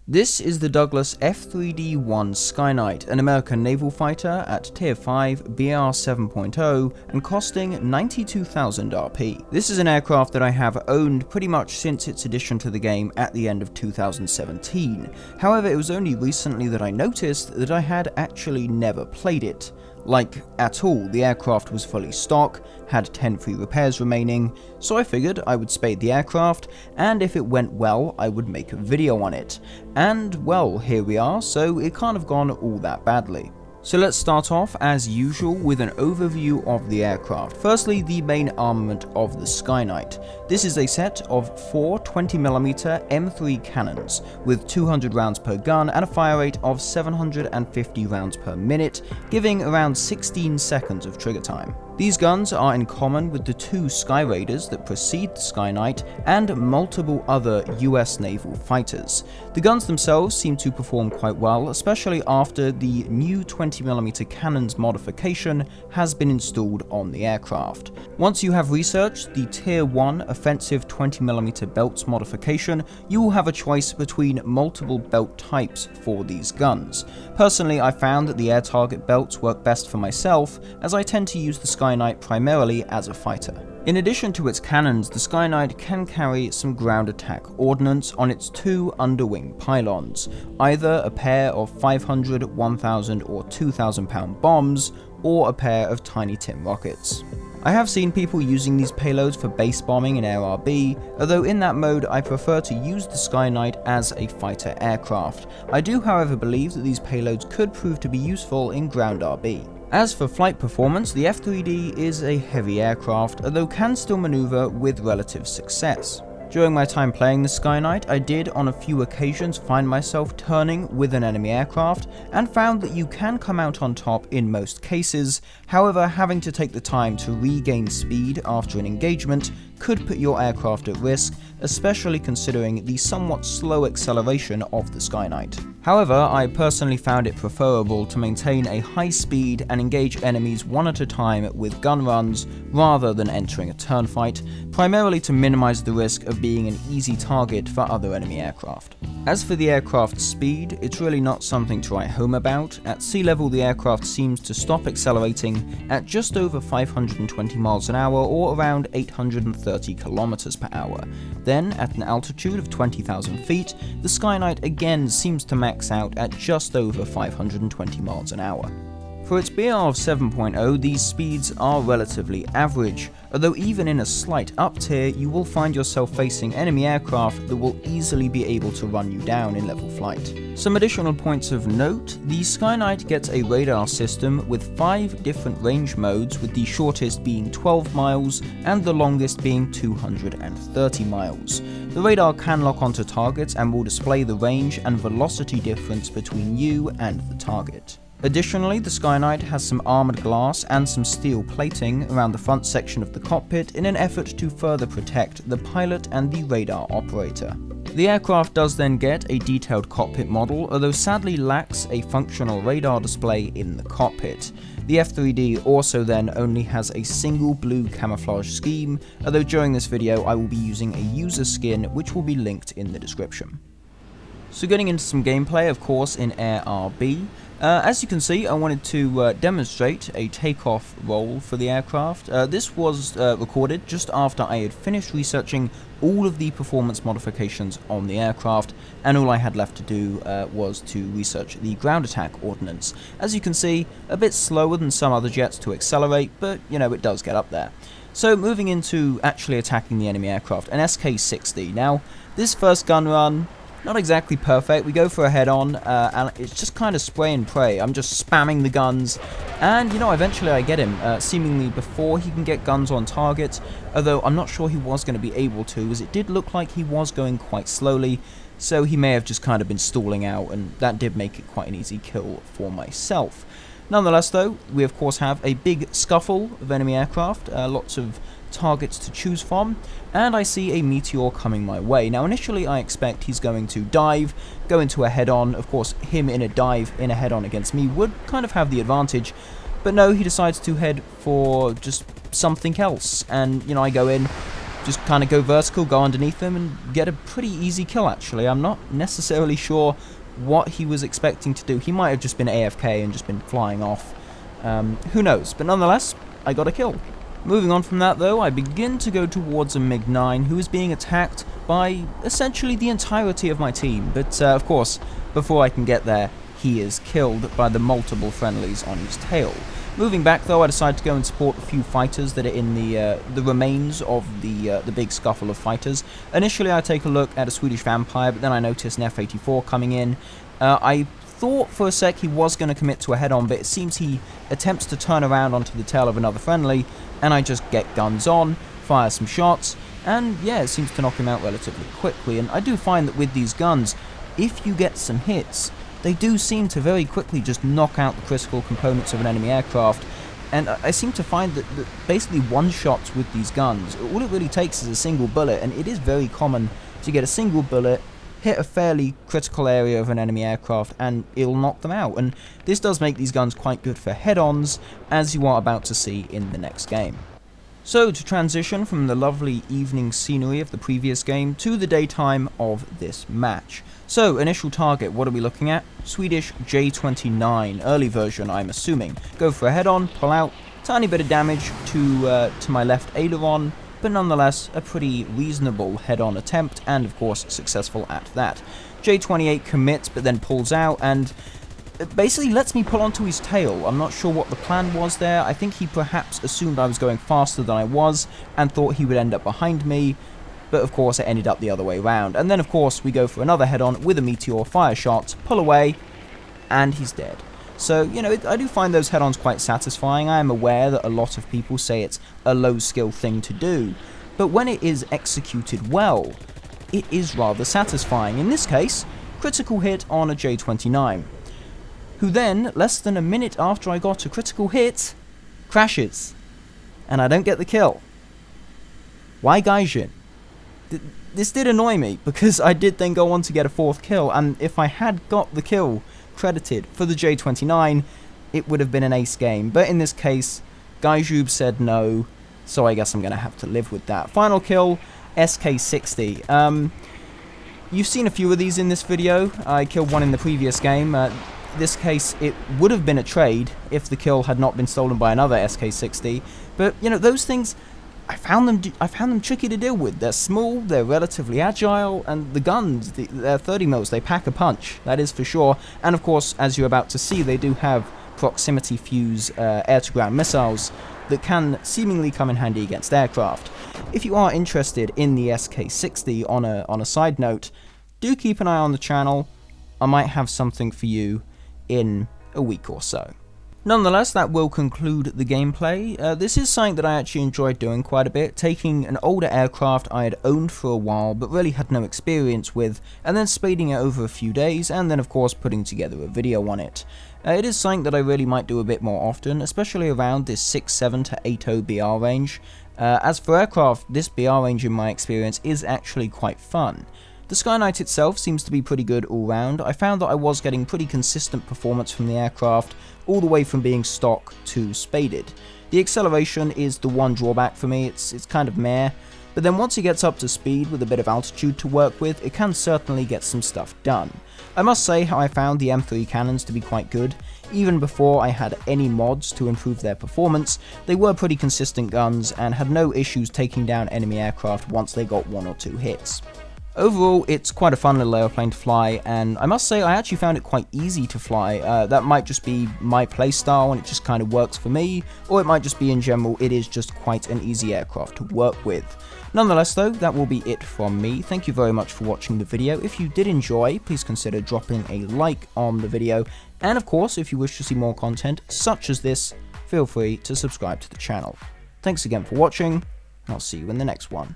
This is the Douglas F3D-1 Skyknight, an American naval fighter at Tier 5 BR 7.0 and costing 92,000 RP. This is an aircraft that I have owned pretty much since its addition to the game at the end of 2017. However, it was only recently that I noticed that I had actually never played it. Like, at all. The aircraft was fully stock, had 10 free repairs remaining, so I figured I would spade the aircraft, and if it went well, I would make a video on it. And, well, here we are, so it can't have gone all that badly. So let's start off, as usual, with an overview of the aircraft. Firstly, the main armament of the Skyknight. This is a set of 4 20mm M3 cannons, with 200 rounds per gun and a fire rate of 750 rounds per minute, giving around 16 seconds of trigger time. These guns are in common with the 2 Skyraiders that precede the Skyknight and multiple other US Naval Fighters. The guns themselves seem to perform quite well, especially after the new 20mm cannons modification has been installed on the aircraft. Once you have researched the Tier 1 offensive 20mm belts modification, you will have a choice between multiple belt types for these guns. Personally, I found that the air target belts work best for myself, as I tend to use the Skyknight primarily as a fighter. In addition to its cannons, the Skyknight can carry some ground attack ordnance on its 2 underwing pylons, either a pair of 500, 1000 or 2000 pound bombs, or a pair of tiny tin rockets. I have seen people using these payloads for base bombing in Air RB, although in that mode I prefer to use the Skyknight as a fighter aircraft. I do however believe that these payloads could prove to be useful in ground RB. As for flight performance, the F3D is a heavy aircraft, although can still maneuver with relative success. During my time playing the Skyknight, I did on a few occasions find myself turning with an enemy aircraft, and found that you can come out on top in most cases. However, having to take the time to regain speed after an engagement could put your aircraft at risk, especially considering the somewhat slow acceleration of the Skyknight. However, I personally found it preferable to maintain a high speed and engage enemies one at a time with gun runs rather than entering a turn fight, primarily to minimize the risk of being an easy target for other enemy aircraft. As for the aircraft's speed, it's really not something to write home about. At sea level, the aircraft seems to stop accelerating at just over 520 miles an hour, or around 830 kilometers per hour. Then, at an altitude of 20,000 feet, the Skyknight again seems to max out at just over 520 miles an hour. For its BR of 7.0, these speeds are relatively average, although even in a slight up tier, you will find yourself facing enemy aircraft that will easily be able to run you down in level flight. Some additional points of note: the Skyknight gets a radar system with 5 different range modes, with the shortest being 12 miles and the longest being 230 miles. The radar can lock onto targets and will display the range and velocity difference between you and the target. Additionally, the Skyknight has some armoured glass and some steel plating around the front section of the cockpit in an effort to further protect the pilot and the radar operator. The aircraft does then get a detailed cockpit model, although sadly lacks a functional radar display in the cockpit. The F3D also then only has a single blue camouflage scheme, although during this video I will be using a user skin which will be linked in the description. So getting into some gameplay, of course, in Air RB. As you can see, I wanted to demonstrate a takeoff roll for the aircraft. This was recorded just after I had finished researching all of the performance modifications on the aircraft, and all I had left to do was to research the ground attack ordnance. As you can see, a bit slower than some other jets to accelerate, but you know, it does get up there. So moving into actually attacking the enemy aircraft, an SK-60. Now, this first gun run, not exactly perfect. We go for a head-on, and it's just kind of spray and pray. I'm just spamming the guns, and you know, eventually I get him, seemingly before he can get guns on target, although I'm not sure he was going to be able to, as it did look like he was going quite slowly, so he may have just kind of been stalling out, and that did make it quite an easy kill for myself. Nonetheless though, we of course have a big scuffle of enemy aircraft, lots of targets to choose from, and I see a meteor coming my way. Now initially I expect he's going to dive, go into a head-on. Of course, him in a dive in a head-on against me would kind of have the advantage, but no, he decides to head for just something else, and you know, I go in, just kind of go vertical, go underneath them, and get a pretty easy kill, actually. I'm not necessarily sure what he was expecting to do. He might have just been AFK and just been flying off. Who knows? But nonetheless, I got a kill. Moving on from that, though, I begin to go towards a MiG-9 who is being attacked by essentially the entirety of my team. But, of course, before I can get there, he is killed by the multiple friendlies on his tail. Moving back, though, I decided to go and support a few fighters that are in the remains of the big scuffle of fighters. Initially, I take a look at a Swedish vampire, but then I noticed an F-84 coming in. I thought for a sec he was going to commit to a head-on, but it seems he attempts to turn around onto the tail of another friendly, and I just get guns on, fire some shots, and yeah, it seems to knock him out relatively quickly. And I do find that with these guns, if you get some hits, they do seem to very quickly just knock out the critical components of an enemy aircraft. And I seem to find that basically one-shots with these guns, all it really takes is a single bullet, and it is very common to get a single bullet, hit a fairly critical area of an enemy aircraft, and it'll knock them out. And this does make these guns quite good for head-ons, as you are about to see in the next game. So, to transition from the lovely evening scenery of the previous game to the daytime of this match. So, initial target, what are we looking at? Swedish J-29, early version I'm assuming. Go for a head-on, pull out, tiny bit of damage to my left aileron, but nonetheless a pretty reasonable head-on attempt, and of course successful at that. J-28 commits but then pulls out, and it basically lets me pull onto his tail. I'm not sure what the plan was there. I think he perhaps assumed I was going faster than I was and thought he would end up behind me, but of course it ended up the other way around. And then of course we go for another head-on with a meteor, fire shots, pull away, and he's dead. So, you know, I do find those head-ons quite satisfying. I am aware that a lot of people say it's a low-skill thing to do, but when it is executed well, it is rather satisfying. In this case, critical hit on a J-29, who then, less than a minute after I got a critical hit, crashes, and I don't get the kill. Why Gaijin? This did annoy me, because I did then go on to get a fourth kill, and if I had got the kill credited for the J-29, it would have been an ace game. But in this case, Gaijub said no, so I guess I'm going to have to live with that. Final kill, SK60. You've seen a few of these in this video. I killed one in the previous game. This case, it would have been a trade if the kill had not been stolen by another SK60. But, you know, those things, I found them tricky to deal with. They're small, they're relatively agile, and the guns, they're 30 mils, they pack a punch, that is for sure. And of course, as you're about to see, they do have proximity fuse air-to-ground missiles that can seemingly come in handy against aircraft. If you are interested in the SK60, on a side note, do keep an eye on the channel. I might have something for you in a week or so. Nonetheless, that will conclude the gameplay. This is something that I actually enjoyed doing quite a bit, taking an older aircraft I had owned for a while but really had no experience with, and then spading it over a few days, and then of course putting together a video on it. It is something that I really might do a bit more often, especially around this 6.7 to 8.0 BR range. As for aircraft, this BR range in my experience is actually quite fun. The Skyknight itself seems to be pretty good all round. I found that I was getting pretty consistent performance from the aircraft, all the way from being stock to spaded. The acceleration is the one drawback for me, it's kind of meh, but then once it gets up to speed with a bit of altitude to work with, it can certainly get some stuff done. I must say how I found the M3 cannons to be quite good. Even before I had any mods to improve their performance, they were pretty consistent guns and had no issues taking down enemy aircraft once they got 1 or 2 hits. Overall, it's quite a fun little airplane to fly, and I must say I actually found it quite easy to fly. That might just be my playstyle and it just kind of works for me, or it might just be in general it is just quite an easy aircraft to work with. Nonetheless though, that will be it from me. Thank you very much for watching the video. If you did enjoy, please consider dropping a like on the video, and of course if you wish to see more content such as this, feel free to subscribe to the channel. Thanks again for watching, and I'll see you in the next one.